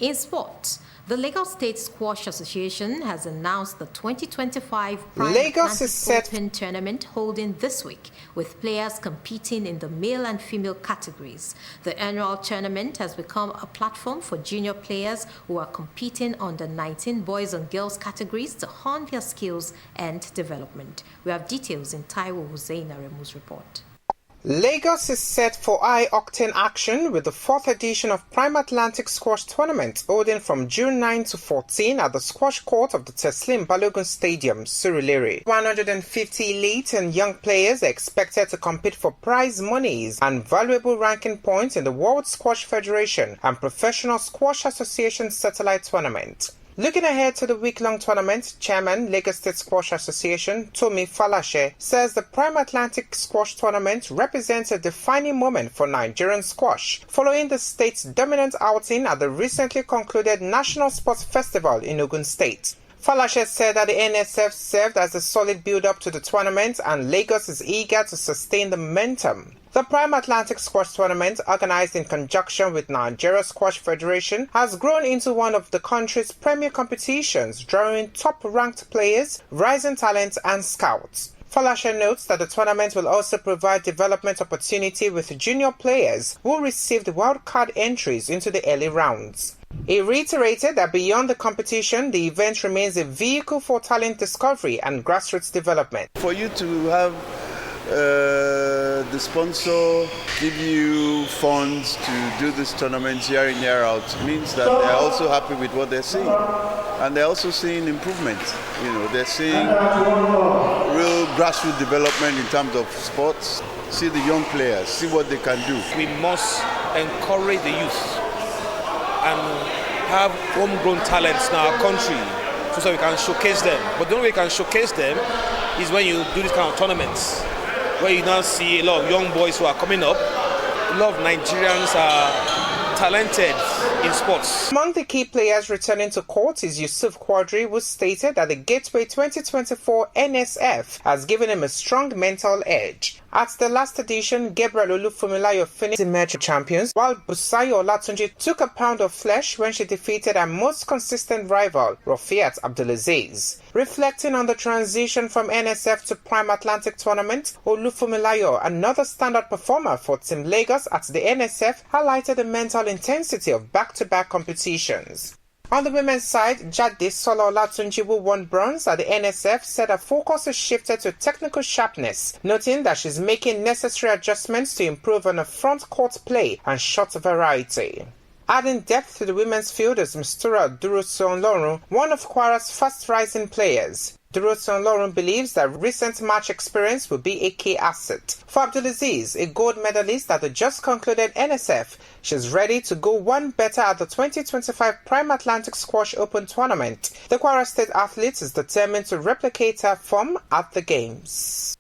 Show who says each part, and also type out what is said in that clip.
Speaker 1: In sports, the Lagos State Squash Association has announced the 2025 Prime Atlantic Open tournament holding this week, with players competing in the male and female categories. The annual tournament has become a platform for junior players who are competing on the 19 boys and girls categories to hone their skills and development. We have details in Taiwo Hussein Aremu's report.
Speaker 2: Lagos is set for high-octane action with the 4th edition of Prime Atlantic Squash Tournament holding from June 9 to 14 at the squash court of the Teslim Balogun Stadium, Surulere. 150 elite and young players are expected to compete for prize monies and valuable ranking points in the World Squash Federation and Professional Squash Association Satellite Tournament. Looking ahead to the week-long tournament, Chairman, Lagos State Squash Association, Tomi Falashe, says the Prime Atlantic Squash Tournament represents a defining moment for Nigerian squash, following the state's dominant outing at the recently concluded National Sports Festival in Ogun State. Falashe said that the NSF served as a solid build-up to the tournament and Lagos is eager to sustain the momentum. The Prime Atlantic Squash Tournament, organized in conjunction with Nigeria Squash Federation, has grown into one of the country's premier competitions, drawing top-ranked players, rising talents, and scouts. Falashe notes that the tournament will also provide development opportunity with junior players who received wildcard entries into the early rounds. He reiterated that beyond the competition, the event remains a vehicle for talent discovery and grassroots development.
Speaker 3: For you to have the sponsor give you funds to do this tournament year in, year out means that they're also happy with what they're seeing. And they're also seeing improvement. They're seeing real grassroots development in terms of sports. See the young players, see what they can do.
Speaker 4: We must encourage the youth and have homegrown talents in our country so we can showcase them. But the only way we can showcase them is when you do this kind of tournaments, where you now see a lot of young boys who are coming up. A lot of Nigerians are talented in sports.
Speaker 2: Among the key players returning to court is Yusuf Quadri, who stated that the Gateway 2024 NSF has given him a strong mental edge. At the last edition, Gabriel Olufumilayo finished emerging champions, while Busayo Olatunji took a pound of flesh when she defeated her most consistent rival, Rafiat Abdulaziz. Reflecting on the transition from NSF to Prime Atlantic Tournament, Olufumilayo, another standout performer for Team Lagos at the NSF, highlighted the mental intensity of back-to-back competitions. On the women's side, Jade Sola Olatunji, who won bronze at the NSF, said her focus has shifted to technical sharpness, noting that she's making necessary adjustments to improve on her front court play and shot variety. Adding depth to the women's field is Mistura Durosun-Lorun, one of Kwara's fast-rising players. Durosun-Lorun believes that recent match experience will be a key asset. For Abdulaziz, a gold medalist at the just concluded NSF, she's ready to go one better at the 2025 Prime Atlantic Squash Open Tournament. The Kwara State athlete is determined to replicate her form at the Games.